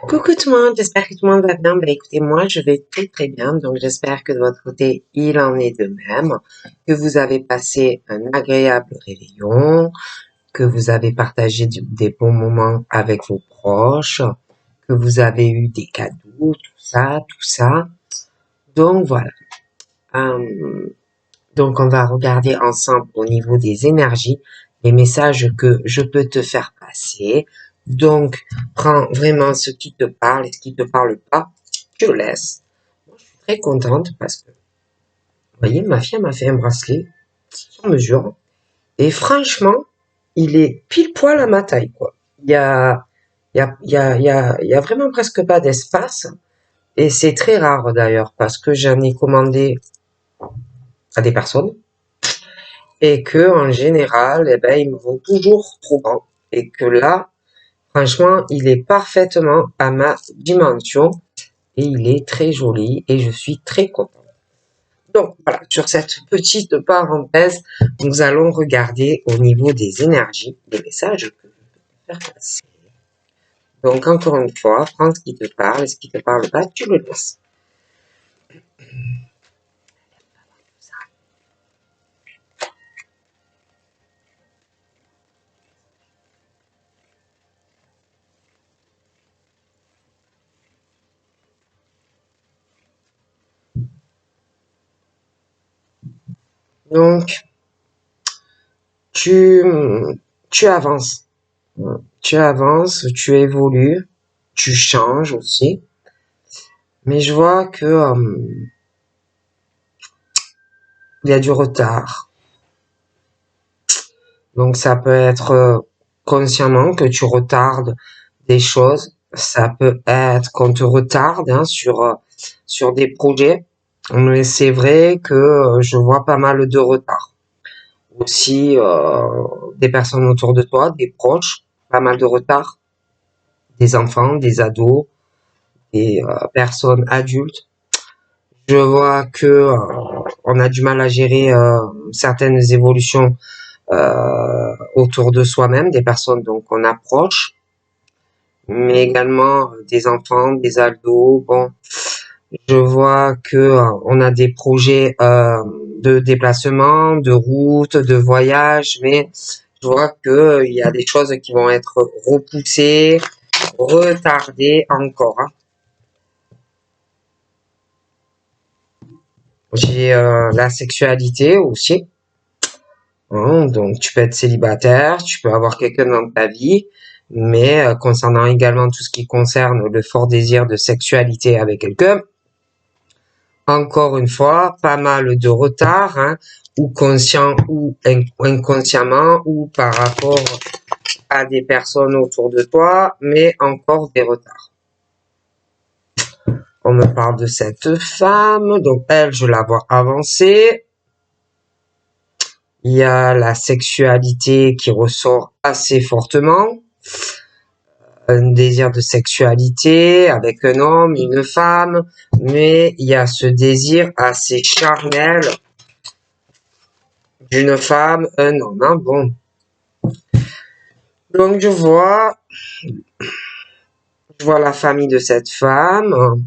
Coucou tout le monde, j'espère que tout le monde va bien. Écoutez, moi je vais très très bien, donc j'espère que de votre côté il en est de même, que vous avez passé un agréable réveillon, que vous avez partagé des bons moments avec vos proches, que vous avez eu des cadeaux, tout ça, tout ça. Donc voilà. Euh, donc on va regarder ensemble au niveau des énergies les messages que je peux te faire passer. Donc, prends vraiment ce qui te parle et ce qui te parle pas, tu le laisses. Moi, je suis très contente parce que, vous voyez, ma fille m'a fait un bracelet sur mesure et franchement, il est pile poil à ma taille, quoi. Il y a vraiment presque pas d'espace et c'est très rare d'ailleurs parce que j'en ai commandé à des personnes et que en général, eh ben, ils me vont toujours trop grand et que là, franchement, il est parfaitement à ma dimension et il est très joli et je suis très contente. Donc voilà, sur cette petite parenthèse, nous allons regarder au niveau des énergies, des messages que je peux faire passer. Donc encore une fois, prends ce qui te parle et ce qui te parle pas, tu le laisses. Donc, tu, tu avances. Tu avances, tu évolues, tu changes aussi. Mais je vois que il y a du retard. Donc ça peut être consciemment que tu retardes des choses. Ça peut être qu'on te retarde sur des projets. Mais c'est vrai que je vois pas mal de retard. Aussi des personnes autour de toi, des proches, pas mal de retard. Des enfants, des ados, des personnes adultes. Je vois que on a du mal à gérer certaines évolutions autour de soi-même, des personnes donc qu'on approche, mais également des enfants, des ados. Bon, je vois que on a des projets de déplacement, de route, de voyage, mais je vois que il y a des choses qui vont être repoussées, retardées encore. Hein. J'ai la sexualité aussi. Hein, donc tu peux être célibataire, tu peux avoir quelqu'un dans ta vie, mais concernant également tout ce qui concerne le fort désir de sexualité avec quelqu'un, encore une fois, pas mal de retard, hein, ou conscient ou inconsciemment, ou par rapport à des personnes autour de toi, mais encore des retards. On me parle de cette femme, donc elle, je la vois avancer. Il y a la sexualité qui ressort assez fortement. Un désir de sexualité avec un homme, une femme, mais il y a ce désir assez charnel d'une femme, un homme. Hein, bon. Donc je vois la famille de cette femme,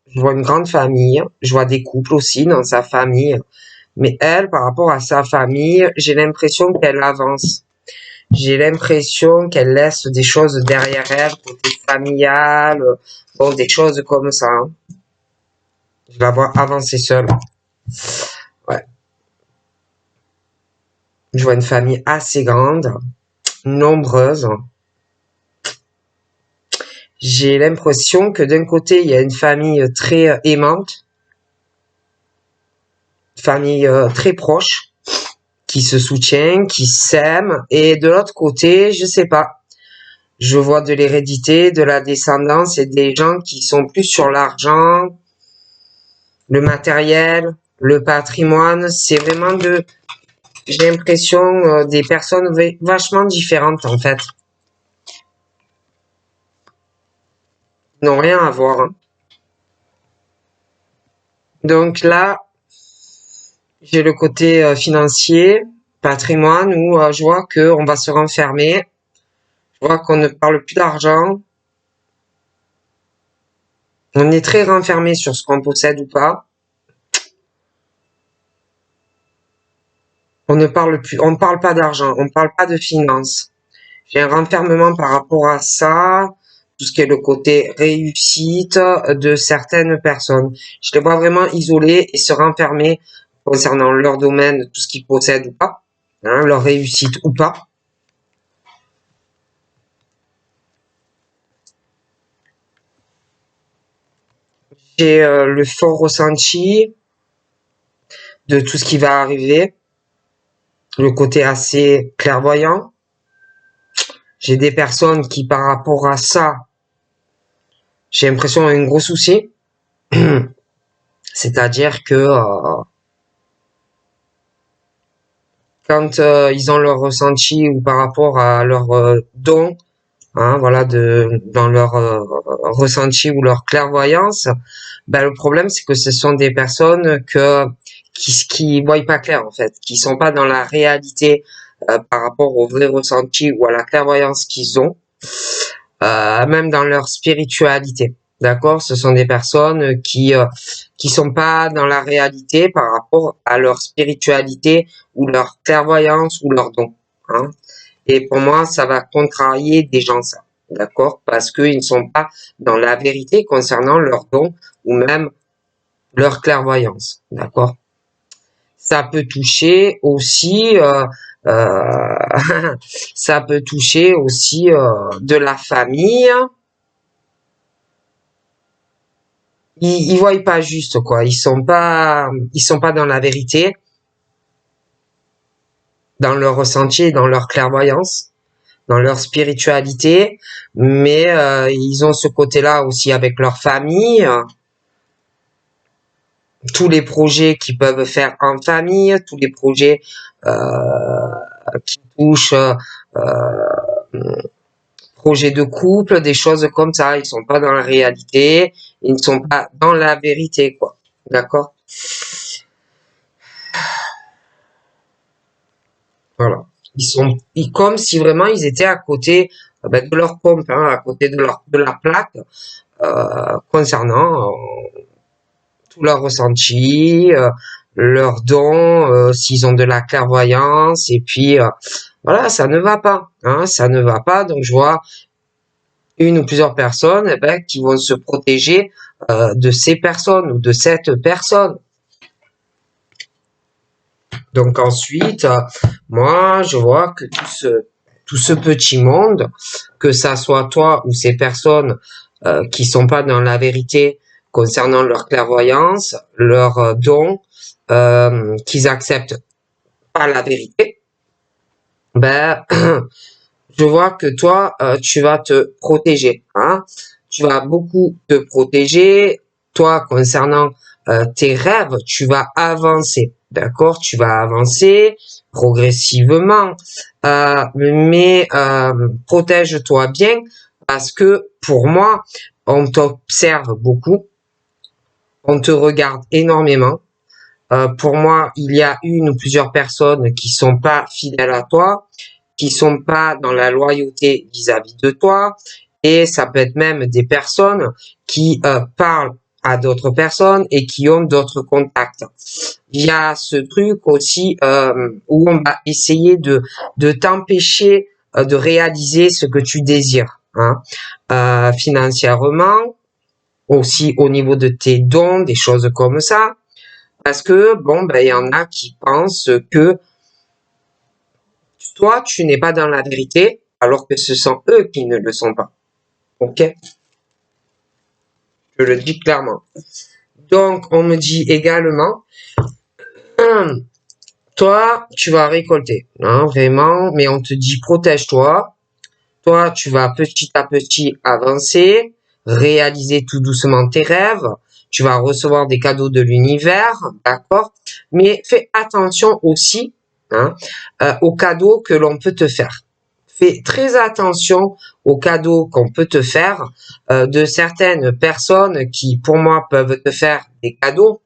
je vois une grande famille, je vois des couples aussi dans sa famille, mais elle, par rapport à sa famille, j'ai l'impression qu'elle avance. J'ai l'impression qu'elle laisse des choses derrière elle, côté familial, bon, des choses comme ça. Hein. Je la vois avancer seule. Ouais. Je vois une famille assez grande, nombreuse. J'ai l'impression que d'un côté, il y a une famille très aimante, une famille très proche, qui se soutient, qui s'aime, et de l'autre côté, je sais pas. Je vois de l'hérédité, de la descendance et des gens qui sont plus sur l'argent, le matériel, le patrimoine. C'est vraiment j'ai l'impression des personnes vachement différentes en fait. N'ont rien à voir. Hein. Donc là, j'ai le côté financier, patrimoine, où je vois qu'on va se renfermer. Je vois qu'on ne parle plus d'argent. On est très renfermé sur ce qu'on possède ou pas. On ne parle plus, on ne parle pas d'argent, on ne parle pas de finances. J'ai un renfermement par rapport à ça, tout ce qui est le côté réussite de certaines personnes. Je les vois vraiment isolés et se renfermer concernant leur domaine, tout ce qu'ils possèdent ou pas, hein, leur réussite ou pas. J'ai le fort ressenti de tout ce qui va arriver, le côté assez clairvoyant. J'ai des personnes qui, par rapport à ça, j'ai l'impression ont un gros souci. C'est-à-dire que quand ils ont leur ressenti ou par rapport à leur don, hein, voilà, dans leur ressenti ou leur clairvoyance, ben, le problème c'est que ce sont des personnes qui voient pas clair en fait, qui sont pas dans la réalité par rapport au vrai ressenti ou à la clairvoyance qu'ils ont, même dans leur spiritualité. D'accord, ce sont des personnes qui sont pas dans la réalité par rapport à leur spiritualité ou leur clairvoyance ou leur don. Hein. Et pour moi, ça va contrarier des gens ça, d'accord, parce qu'ils ne sont pas dans la vérité concernant leur don ou même leur clairvoyance, d'accord. Ça peut toucher aussi, ça peut toucher aussi de la famille. Ils voient pas juste quoi. Ils sont pas dans la vérité, dans leur ressenti, dans leur clairvoyance, dans leur spiritualité, mais ils ont ce côté-là aussi avec leur famille, tous les projets qu'ils peuvent faire en famille, tous les projets qui touchent projets de couple, des choses comme ça. Ils sont pas dans la réalité, ils ne sont pas dans la vérité, quoi. D'accord? Voilà. Comme si vraiment ils étaient à côté de leur pompe, hein, à côté de la plaque, concernant tout leur ressenti, leurs dons, s'ils ont de la clairvoyance, et puis voilà, ça ne va pas, hein, ça ne va pas. Donc je vois une ou plusieurs personnes qui vont se protéger de ces personnes ou de cette personne. Donc ensuite, moi, je vois que tout ce petit monde, que ça soit toi ou ces personnes qui sont pas dans la vérité concernant leur clairvoyance, leurs dons, qu'ils acceptent pas la vérité, ben, je vois que toi, tu vas te protéger, hein. Tu vas beaucoup te protéger. Toi, concernant tes rêves, tu vas avancer, d'accord? Tu vas avancer progressivement, mais protège-toi bien parce que pour moi, on t'observe beaucoup, on te regarde énormément. Pour moi, il y a une ou plusieurs personnes qui sont pas fidèles à toi, qui sont pas dans la loyauté vis-à-vis de toi, et ça peut être même des personnes qui parlent à d'autres personnes et qui ont d'autres contacts. Il y a ce truc aussi où on va essayer de t'empêcher de réaliser ce que tu désires, hein, financièrement, aussi au niveau de tes dons, des choses comme ça. Parce que, bon, ben, il y en a qui pensent que toi, tu n'es pas dans la vérité, alors que ce sont eux qui ne le sont pas. Ok? Je le dis clairement. Donc, on me dit également, toi, tu vas récolter, hein, vraiment, mais on te dit protège-toi. Toi, tu vas petit à petit avancer, réaliser tout doucement tes rêves. Tu vas recevoir des cadeaux de l'univers, d'accord? Mais fais attention aussi, hein, aux cadeaux que l'on peut te faire. Fais très attention aux cadeaux qu'on peut te faire de certaines personnes qui, pour moi, peuvent te faire des cadeaux,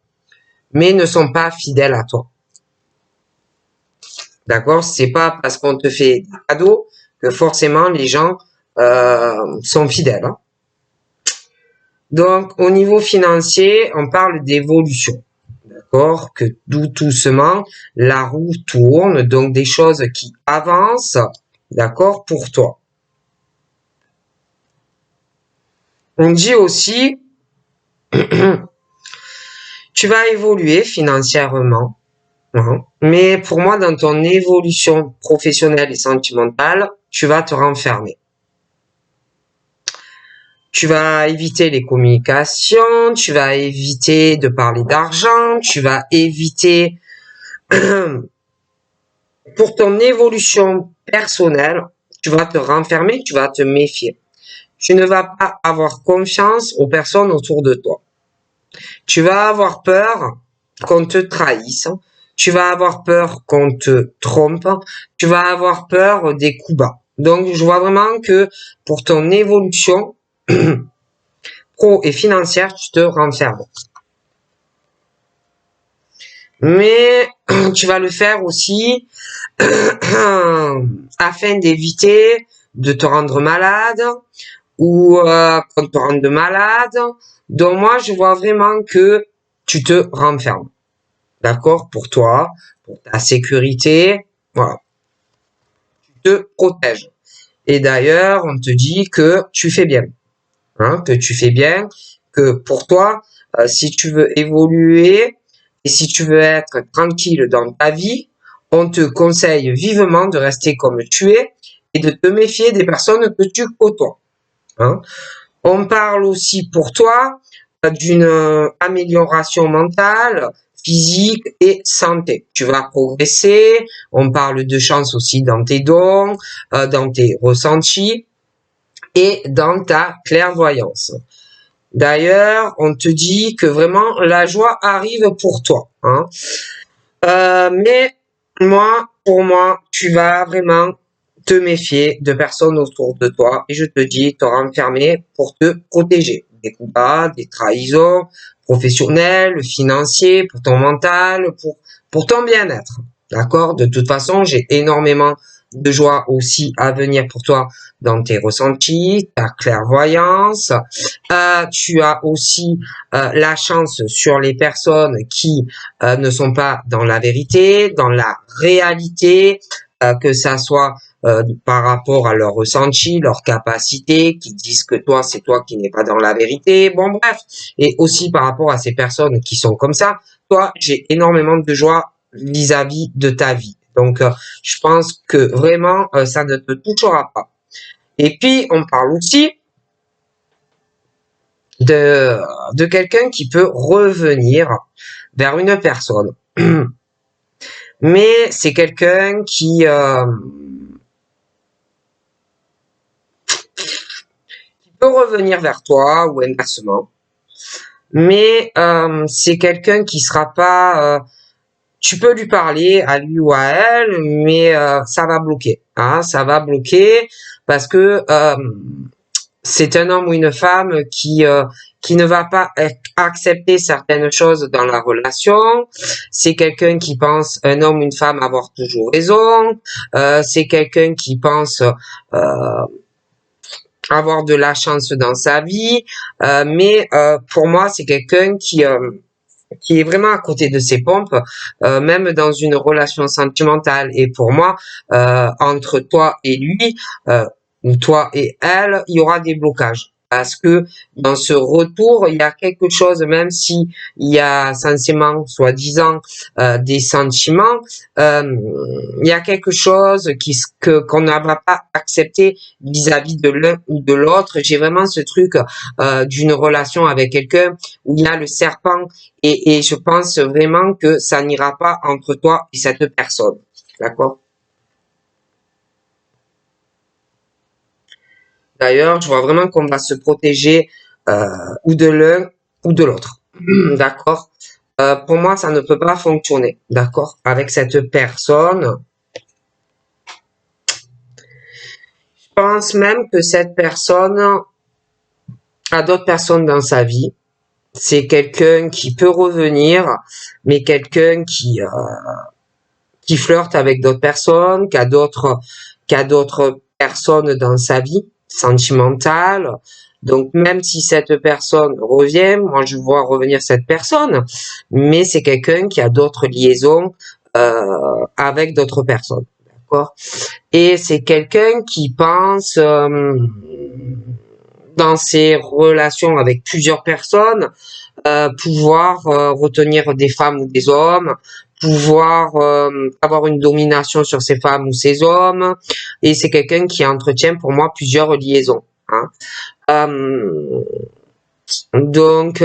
mais ne sont pas fidèles à toi. D'accord? C'est pas parce qu'on te fait des cadeaux que forcément les gens sont fidèles. Hein. Donc, au niveau financier, on parle d'évolution. D'accord? Que tout doucement, la roue tourne, donc des choses qui avancent, d'accord, pour toi. On dit aussi, tu vas évoluer financièrement, hein, mais pour moi, dans ton évolution professionnelle et sentimentale, tu vas te renfermer. Tu vas éviter les communications, tu vas éviter de parler d'argent, tu vas éviter pour ton évolution personnelle, tu vas te renfermer, tu vas te méfier. Tu ne vas pas avoir confiance aux personnes autour de toi. Tu vas avoir peur qu'on te trahisse. Tu vas avoir peur qu'on te trompe. Tu vas avoir peur des coups bas. Donc, je vois vraiment que pour ton évolution pro et financière, tu te renfermes. Mais tu vas le faire aussi afin d'éviter de te rendre malade ou qu'on te rende malade. Donc moi, je vois vraiment que tu te renfermes. D'accord? Pour toi, pour ta sécurité. Voilà. Tu te protèges. Et d'ailleurs, on te dit que tu fais bien. Hein, que tu fais bien. Que pour toi, si tu veux évoluer et si tu veux être tranquille dans ta vie, on te conseille vivement de rester comme tu es et de te méfier des personnes que tu côtoies. Hein. On parle aussi pour toi d'une amélioration mentale, physique et santé. Tu vas progresser. On parle de chance aussi dans tes dons, dans tes ressentis et dans ta clairvoyance. D'ailleurs, on te dit que vraiment la joie arrive pour toi. Hein. Mais pour moi, tu vas vraiment te méfier de personnes autour de toi et je te dis te renfermer pour te protéger des coups bas, des trahisons professionnelles, financiers, pour ton mental, pour ton bien-être. D'accord? De toute façon, j'ai énormément de joie aussi à venir pour toi dans tes ressentis, ta clairvoyance. Tu as aussi la chance sur les personnes qui ne sont pas dans la vérité, dans la réalité, que ça soit par rapport à leur ressenti, leur capacité, qui disent que toi, c'est toi qui n'es pas dans la vérité. Bon, bref. Et aussi par rapport à ces personnes qui sont comme ça. Toi, j'ai énormément de joie vis-à-vis de ta vie. Donc, je pense que vraiment, ça ne te touchera pas. Et puis, on parle aussi de quelqu'un qui peut revenir vers une personne. Mais c'est quelqu'un qui peut revenir vers toi ou inversement. Mais c'est quelqu'un qui sera pas... tu peux lui parler à lui ou à elle, mais ça va bloquer. Hein, ça va bloquer parce que c'est un homme ou une femme qui ne va pas accepter certaines choses dans la relation. C'est quelqu'un qui pense un homme ou une femme avoir toujours raison. C'est quelqu'un qui pense avoir de la chance dans sa vie. Mais pour moi, c'est quelqu'un qui est vraiment à côté de ses pompes, même dans une relation sentimentale. Et pour moi, entre toi et lui, ou toi et elle, il y aura des blocages. Parce que dans ce retour, il y a quelque chose, même si il y a censément, soi-disant, des sentiments, il y a quelque chose qu'on ne va pas accepter vis-à-vis de l'un ou de l'autre. J'ai vraiment ce truc d'une relation avec quelqu'un où il y a le serpent et je pense vraiment que ça n'ira pas entre toi et cette personne. D'accord? D'ailleurs, je vois vraiment qu'on va se protéger ou de l'un ou de l'autre. D'accord? Pour moi, ça ne peut pas fonctionner. D'accord? Avec cette personne, je pense même que cette personne a d'autres personnes dans sa vie. C'est quelqu'un qui peut revenir, mais quelqu'un qui flirte avec d'autres personnes, qui a d'autres personnes dans sa vie sentimentale. Donc même si cette personne revient, moi je vois revenir cette personne, mais c'est quelqu'un qui a d'autres liaisons avec d'autres personnes. D'accord? Et c'est quelqu'un qui pense dans ses relations avec plusieurs personnes, pouvoir retenir des femmes ou des hommes, pouvoir avoir une domination sur ces femmes ou ces hommes, et c'est quelqu'un qui entretient pour moi plusieurs liaisons. Hein. Euh, donc,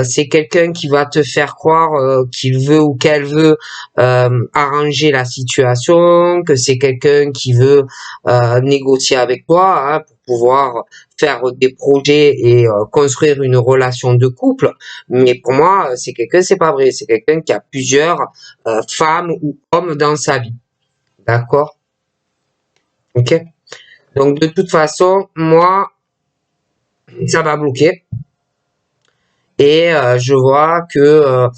c'est quelqu'un qui va te faire croire qu'il veut ou qu'elle veut arranger la situation, que c'est quelqu'un qui veut négocier avec toi hein, pour pouvoir faire des projets et construire une relation de couple. Mais pour moi, c'est quelqu'un, c'est pas vrai. C'est quelqu'un qui a plusieurs femmes ou hommes dans sa vie. D'accord? Ok? Donc, de toute façon, moi, ça va bloquer. Et je vois que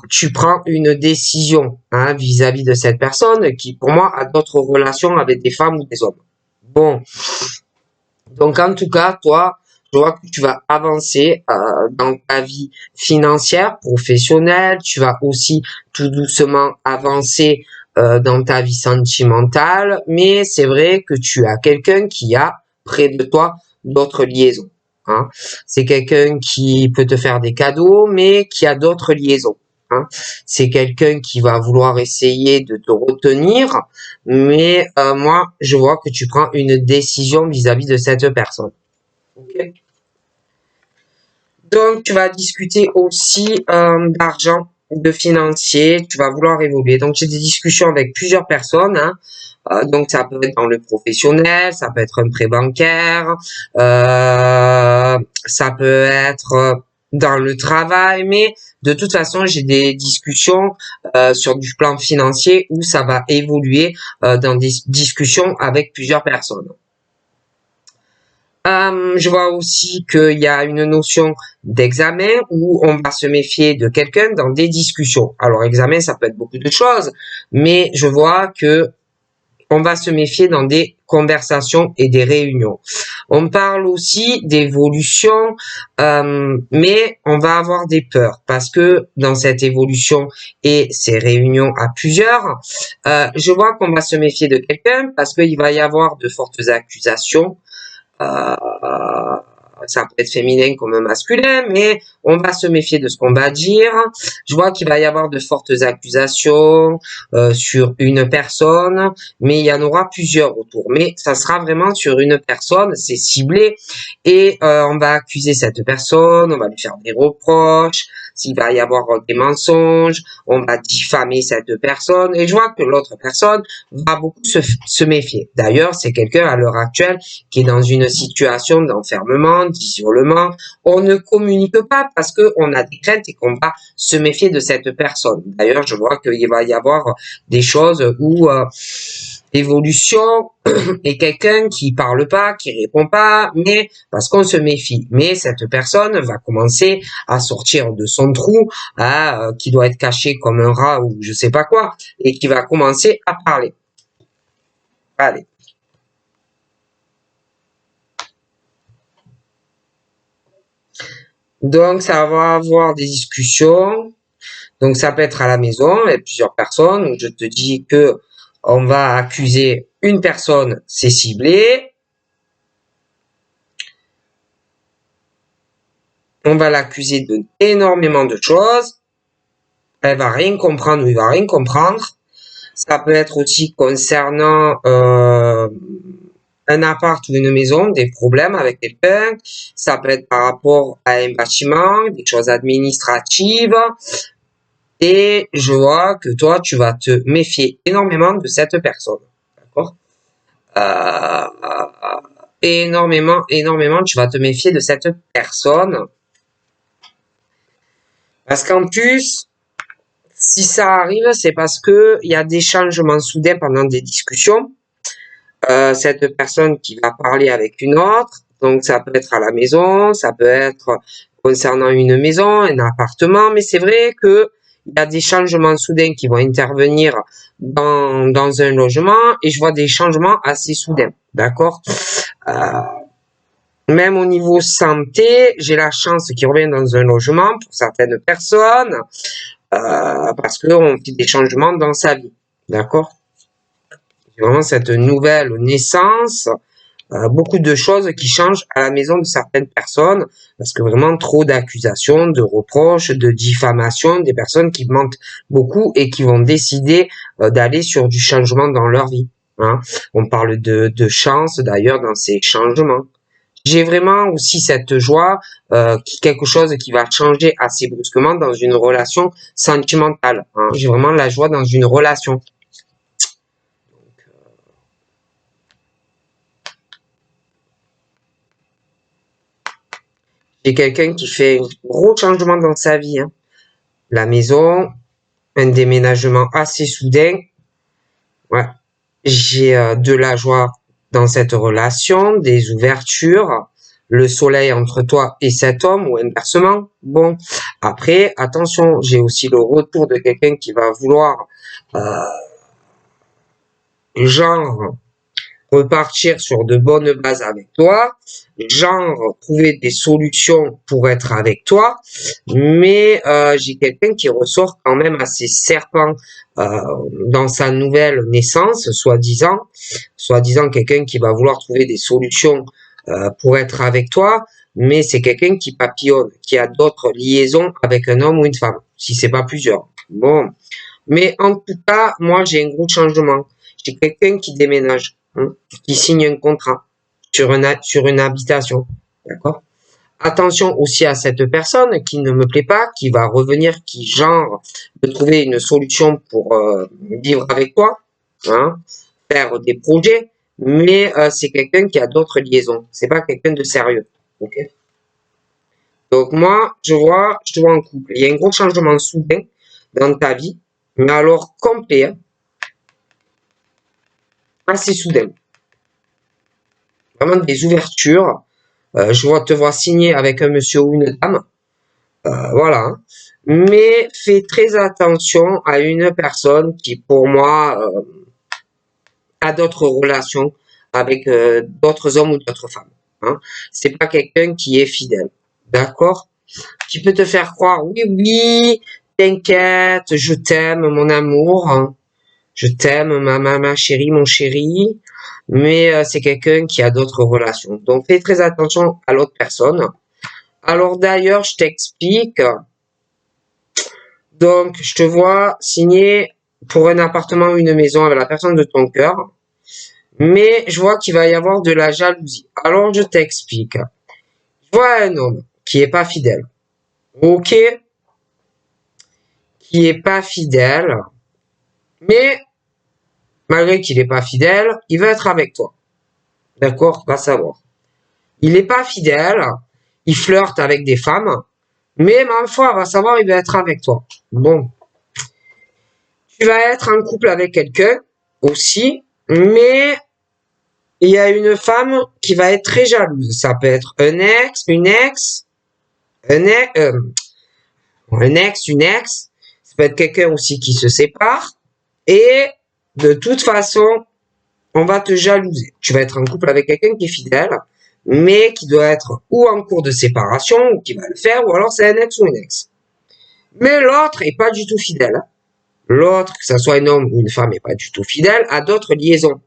tu prends une décision hein, vis-à-vis de cette personne qui, pour moi, a d'autres relations avec des femmes ou des hommes. Bon, donc en tout cas, toi, je vois que tu vas avancer dans ta vie financière, professionnelle. Tu vas aussi tout doucement avancer dans ta vie sentimentale. Mais c'est vrai que tu as quelqu'un qui a près de toi d'autres liaisons. Hein. C'est quelqu'un qui peut te faire des cadeaux, mais qui a d'autres liaisons. Hein. C'est quelqu'un qui va vouloir essayer de te retenir, mais moi, je vois que tu prends une décision vis-à-vis de cette personne. Okay. Donc, tu vas discuter aussi d'argent, de financier, tu vas vouloir évoluer. Donc, j'ai des discussions avec plusieurs personnes. Hein. Donc, ça peut être dans le professionnel, ça peut être un prêt bancaire, ça peut être dans le travail, mais de toute façon, j'ai des discussions sur du plan financier où ça va évoluer dans des discussions avec plusieurs personnes. Je vois aussi qu'il y a une notion d'examen où on va se méfier de quelqu'un dans des discussions. Alors, examen, ça peut être beaucoup de choses, mais je vois que on va se méfier dans des conversations et des réunions. On parle aussi d'évolution, mais on va avoir des peurs parce que dans cette évolution et ces réunions à plusieurs, je vois qu'on va se méfier de quelqu'un parce qu'il va y avoir de fortes accusations. Euh, ça peut être féminin comme masculin, mais on va se méfier de ce qu'on va dire. Je vois qu'il va y avoir de fortes accusations sur une personne, mais il y en aura plusieurs autour. Mais ça sera vraiment sur une personne, c'est ciblé, et on va accuser cette personne, on va lui faire des reproches, s'il va y avoir des mensonges, on va diffamer cette personne, et je vois que l'autre personne va beaucoup se méfier. D'ailleurs, c'est quelqu'un à l'heure actuelle qui est dans une situation d'enfermement, d'isolement. On ne communique pas parce qu'on a des craintes et qu'on va se méfier de cette personne. D'ailleurs, je vois qu'il va y avoir des choses où évolution et quelqu'un qui parle pas, qui répond pas, mais parce qu'on se méfie. Mais cette personne va commencer à sortir de son trou, qui doit être caché comme un rat ou je sais pas quoi, et qui va commencer à parler. Allez. Donc, ça va avoir des discussions. Donc, ça peut être à la maison, avec plusieurs personnes, où je te dis que on va accuser une personne, c'est ciblé. On va l'accuser de énormément de choses. Elle va rien comprendre ou il va rien comprendre. Ça peut être aussi concernant un appart ou une maison, des problèmes avec quelqu'un. Ça peut être par rapport à un bâtiment, des choses administratives. Et je vois que toi, tu vas te méfier énormément de cette personne. D'accord? Énormément, tu vas te méfier de cette personne. Parce qu'en plus, si ça arrive, c'est parce que il y a des changements soudains pendant des discussions. Cette personne qui va parler avec une autre, donc ça peut être à la maison, ça peut être concernant une maison, un appartement, mais c'est vrai que il y a des changements soudains qui vont intervenir dans un logement et je vois des changements assez soudains, d'accord? Même au niveau santé, j'ai la chance qu'il revienne dans un logement pour certaines personnes, parce qu'on fait des changements dans sa vie. D'accord? C'est vraiment cette nouvelle naissance, beaucoup de choses qui changent à la maison de certaines personnes, parce que vraiment trop d'accusations, de reproches, de diffamations, des personnes qui mentent beaucoup et qui vont décider d'aller sur du changement dans leur vie. Hein. On parle de chance d'ailleurs dans ces changements. J'ai vraiment aussi cette joie, quelque chose qui va changer assez brusquement dans une relation sentimentale. Hein. J'ai vraiment la joie dans une relation. J'ai quelqu'un qui fait un gros changement dans sa vie. Hein. La maison, un déménagement assez soudain. Ouais. J'ai de la joie dans cette relation, des ouvertures, le soleil entre toi et cet homme ou inversement. Bon, après, attention, j'ai aussi le retour de quelqu'un qui va vouloir genre repartir sur de bonnes bases avec toi, genre trouver des solutions pour être avec toi, mais j'ai quelqu'un qui ressort quand même assez serpent dans sa nouvelle naissance, soi-disant quelqu'un qui va vouloir trouver des solutions pour être avec toi, mais c'est quelqu'un qui papillonne, qui a d'autres liaisons avec un homme ou une femme, si c'est pas plusieurs. Bon, mais en tout cas, moi j'ai un gros changement. J'ai quelqu'un qui déménage, hein, qui signe un contrat sur une habitation. D'accord? Attention aussi à cette personne qui ne me plaît pas, qui va revenir, qui genre de trouver une solution pour vivre avec toi, hein, faire des projets, mais c'est quelqu'un qui a d'autres liaisons. C'est pas quelqu'un de sérieux. Ok? Donc moi, je te vois en couple. Il y a un gros changement soudain dans ta vie, mais alors complet, hein, assez soudain. Vraiment des ouvertures. Je te vois signer avec un monsieur ou une dame. Voilà. Hein. Mais fais très attention à une personne qui, pour moi, a d'autres relations avec d'autres hommes ou d'autres femmes. Hein. C'est pas quelqu'un qui est fidèle. D'accord? Qui peut te faire croire, oui, oui, t'inquiète, je t'aime, mon amour. Hein. Je t'aime, ma chérie, mon chéri. Mais c'est quelqu'un qui a d'autres relations. Donc fais très attention à l'autre personne. Alors d'ailleurs, je t'explique. Donc, je te vois signer pour un appartement ou une maison avec la personne de ton cœur. Mais je vois qu'il va y avoir de la jalousie. Alors, je t'explique. Je vois un homme qui est pas fidèle. Ok? Qui est pas fidèle. Mais, malgré qu'il est pas fidèle, il veut être avec toi. D'accord? Va savoir. Il est pas fidèle. Il flirte avec des femmes. Mais, ma foi, va savoir, il veut être avec toi. Bon. Tu vas être en couple avec quelqu'un aussi, mais il y a une femme qui va être très jalouse. Ça peut être un ex, une ex, un ex, une ex. Ça peut être quelqu'un aussi qui se sépare. Et de toute façon, on va te jalouser. Tu vas être en couple avec quelqu'un qui est fidèle, mais qui doit être ou en cours de séparation, ou qui va le faire, ou alors c'est un ex ou une ex. Mais l'autre est pas du tout fidèle. L'autre, que ce soit un homme ou une femme, est pas du tout fidèle, a d'autres liaisons.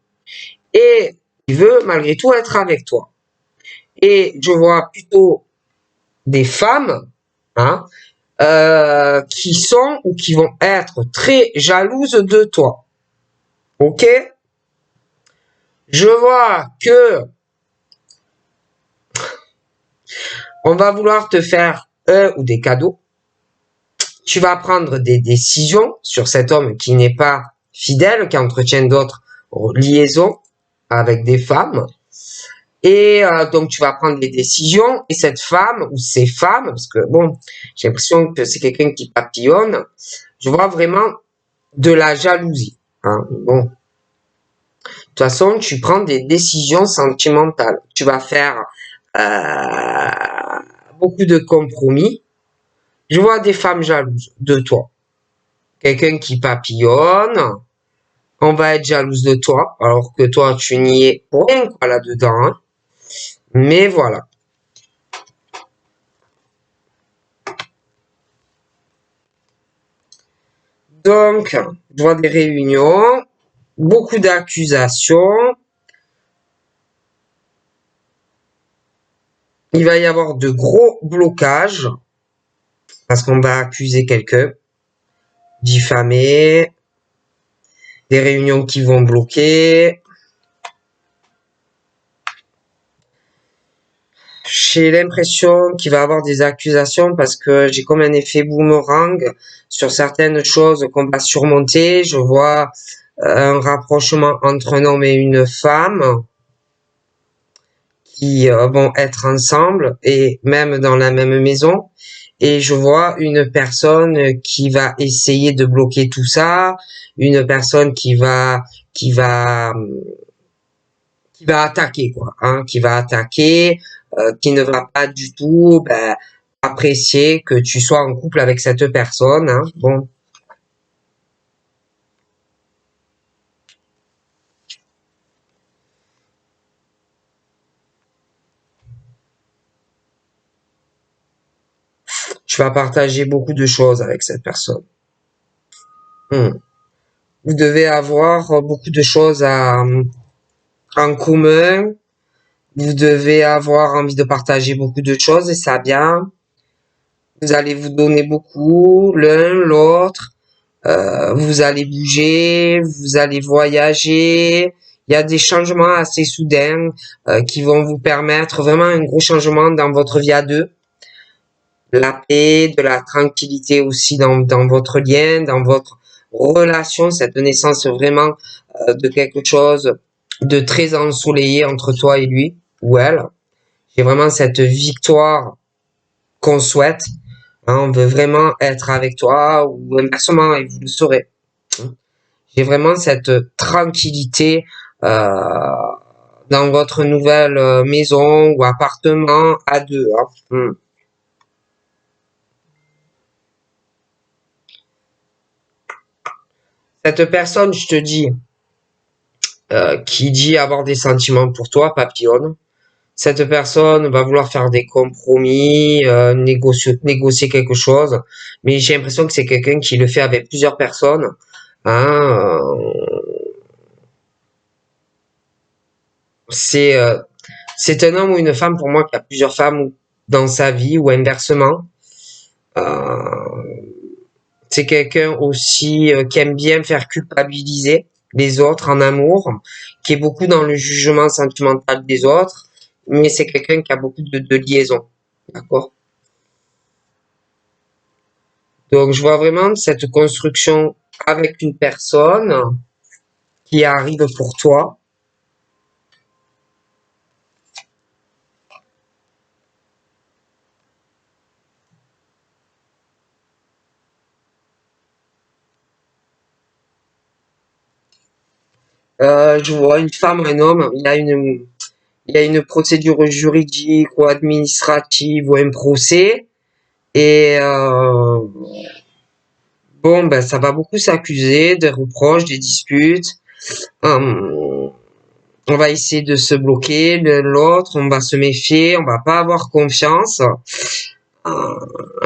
Et il veut malgré tout être avec toi. Et je vois plutôt des femmes hein, qui sont ou qui vont être très jalouses de toi. Ok? Je vois que on va vouloir te faire un ou des cadeaux. Tu vas prendre des décisions sur cet homme qui n'est pas fidèle, qui entretient d'autres liaisons avec des femmes. Et donc tu vas prendre des décisions et cette femme ou ces femmes, parce que bon, j'ai l'impression que c'est quelqu'un qui papillonne, je vois vraiment de la jalousie. Hein. Bon, de toute façon, tu prends des décisions sentimentales. Tu vas faire beaucoup de compromis. Je vois des femmes jalouses de toi. Quelqu'un qui papillonne, on va être jalouse de toi, alors que toi, tu n'y es pour rien quoi là-dedans. Hein. Mais voilà. Donc, je vois des réunions, beaucoup d'accusations. Il va y avoir de gros blocages parce qu'on va accuser quelqu'un, diffamer, des réunions qui vont bloquer. J'ai l'impression qu'il va y avoir des accusations parce que j'ai comme un effet boomerang sur certaines choses qu'on va surmonter. Je vois un rapprochement entre un homme et une femme qui vont être ensemble et même dans la même maison. Et je vois une personne qui va essayer de bloquer tout ça, une personne qui va qui va attaquer quoi, hein, qui va attaquer, qui ne va pas du tout apprécier que tu sois en couple avec cette personne. Hein. Bon, tu vas partager beaucoup de choses avec cette personne. Hmm. Vous devez avoir beaucoup de choses en commun. Vous devez avoir envie de partager beaucoup de choses et ça bien. Vous allez vous donner beaucoup l'un l'autre. Vous allez bouger, vous allez voyager. Il y a des changements assez soudains qui vont vous permettre vraiment un gros changement dans votre vie à deux. La paix, de la tranquillité aussi dans votre lien, dans votre relation, cette naissance vraiment de quelque chose de très ensoleillé entre toi et lui ou elle. J'ai vraiment cette victoire qu'on souhaite. Hein, on veut vraiment être avec toi ou inversement et vous le saurez. J'ai vraiment cette tranquillité dans votre nouvelle maison ou appartement à deux. Hein. Cette personne, je te dis, qui dit avoir des sentiments pour toi, papillonne, cette personne va vouloir faire des compromis, négocier quelque chose, mais j'ai l'impression que c'est quelqu'un qui le fait avec plusieurs personnes. Hein, c'est c'est un homme ou une femme pour moi qui a plusieurs femmes dans sa vie ou inversement. Euh, c'est quelqu'un aussi qui aime bien faire culpabiliser les autres en amour, qui est beaucoup dans le jugement sentimental des autres, mais c'est quelqu'un qui a beaucoup de liaisons. D'accord? Donc je vois vraiment cette construction avec une personne qui arrive pour toi. Je vois une femme, un homme, il y a une procédure juridique ou administrative ou un procès. Et bon, ben, ça va beaucoup s'accuser, des reproches, des disputes. Hum, on va essayer de se bloquer l'un l'autre, on va se méfier, on va pas avoir confiance.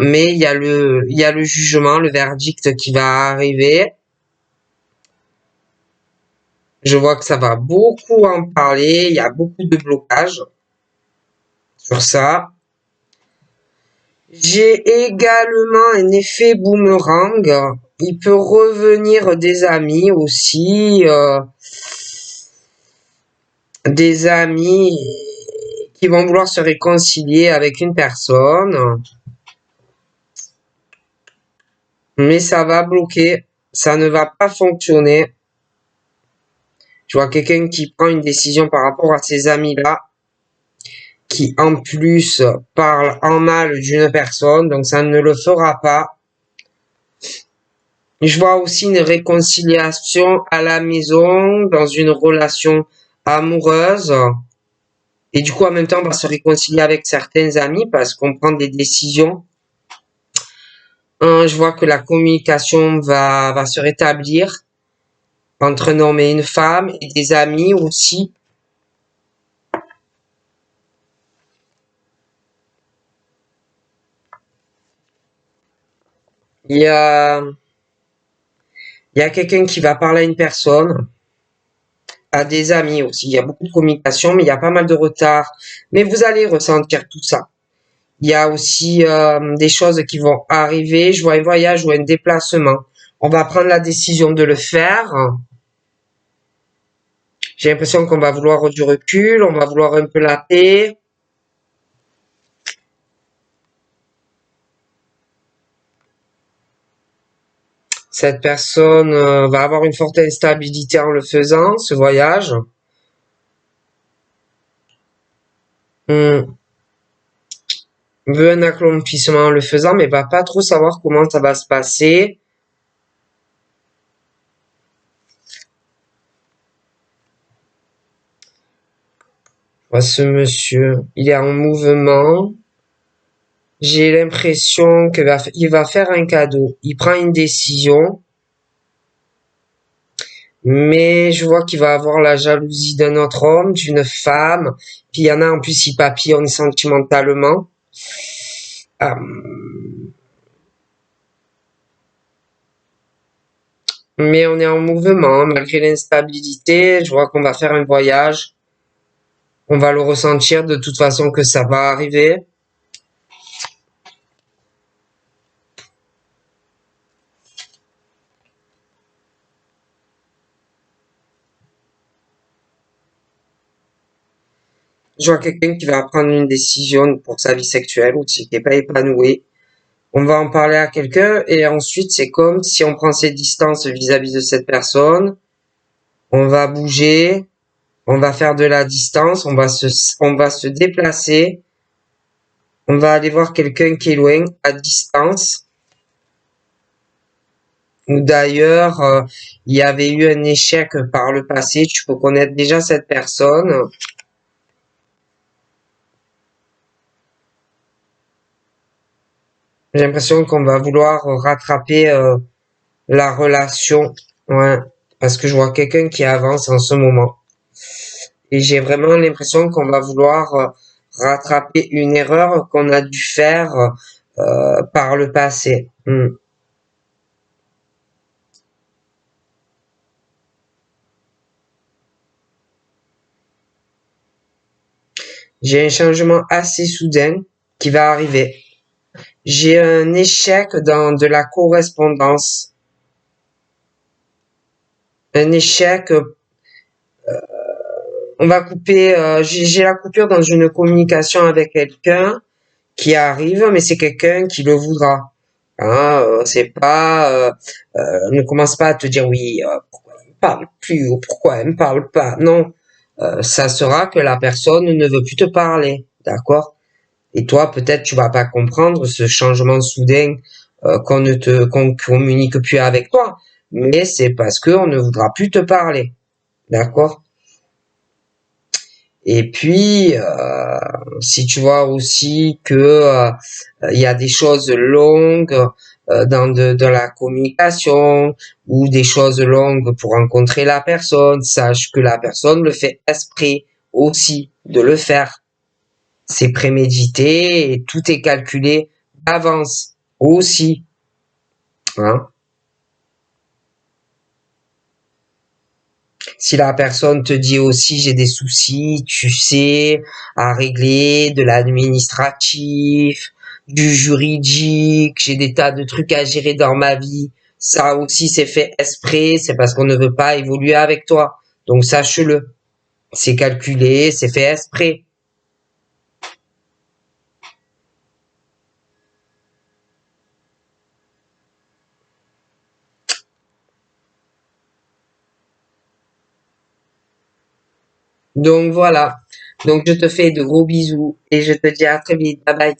Mais il y a le jugement, le verdict qui va arriver. Je vois que ça va beaucoup en parler, il y a beaucoup de blocages sur ça. J'ai également un effet boomerang. Il peut revenir des amis aussi, des amis qui vont vouloir se réconcilier avec une personne, mais ça va bloquer, ça ne va pas fonctionner. Tu vois, quelqu'un qui prend une décision par rapport à ces amis-là, qui en plus parle en mal d'une personne, donc ça ne le fera pas. Je vois aussi une réconciliation à la maison, dans une relation amoureuse. Et du coup, en même temps, on va se réconcilier avec certains amis parce qu'on prend des décisions. Je vois que la communication va se rétablir entre un homme et une femme et des amis aussi. Il y a, Il y a quelqu'un qui va parler à une personne, à des amis aussi. Il y a beaucoup de communication, mais il y a pas mal de retard. Mais vous allez ressentir tout ça. Il y a aussi des choses qui vont arriver. Je vois un voyage ou un déplacement. On va prendre la décision de le faire. J'ai l'impression qu'on va vouloir du recul, on va vouloir un peu la paix. Cette personne va avoir une forte instabilité en le faisant, ce voyage. Hmm. Veut un accomplissement en le faisant, mais va pas trop savoir comment ça va se passer. Ce monsieur, il est en mouvement. J'ai l'impression qu'il va faire un cadeau. Il prend une décision, mais je vois qu'il va avoir la jalousie d'un autre homme, d'une femme. Puis il y en a en plus, il papillonne sentimentalement. Mais on est en mouvement, malgré l'instabilité. Je vois qu'on va faire un voyage. On va le ressentir de toute façon que ça va arriver. Je vois quelqu'un qui va prendre une décision pour sa vie sexuelle ou qui n'est pas épanoui. On va en parler à quelqu'un et ensuite c'est comme si on prend ses distances vis-à-vis de cette personne. On va bouger, on va faire de la distance, on va se déplacer. On va aller voir quelqu'un qui est loin, à distance. Ou d'ailleurs, il y avait eu un échec par le passé. Tu peux connaître déjà cette personne. J'ai l'impression qu'on va vouloir rattraper la relation. Ouais, parce que je vois quelqu'un qui avance en ce moment. Et j'ai vraiment l'impression qu'on va vouloir rattraper une erreur qu'on a dû faire par le passé. J'ai un changement assez soudain qui va arriver. J'ai un échec dans de la correspondance. Un échec, on va couper, j'ai la coupure dans une communication avec quelqu'un qui arrive, mais c'est quelqu'un qui le voudra. Hein, c'est pas, ne commence pas à te dire oui, pourquoi il me parle plus ou pourquoi elle me parle pas. Non, ça sera que la personne ne veut plus te parler, d'accord? Et toi, peut-être, tu vas pas comprendre ce changement soudain qu'on communique plus avec toi, mais c'est parce qu'on ne voudra plus te parler, d'accord? Et puis, si tu vois aussi que il y a des choses longues dans la communication ou des choses longues pour rencontrer la personne, sache que la personne le fait exprès aussi de le faire. C'est prémédité et tout est calculé d'avance aussi. Hein. Si la personne te dit aussi j'ai des soucis, tu sais, à régler, de l'administratif, du juridique, j'ai des tas de trucs à gérer dans ma vie, ça aussi c'est fait exprès, c'est parce qu'on ne veut pas évoluer avec toi. Donc sache-le. C'est calculé, c'est fait exprès. Donc voilà. Donc je te fais de gros bisous et je te dis à très vite. Bye bye.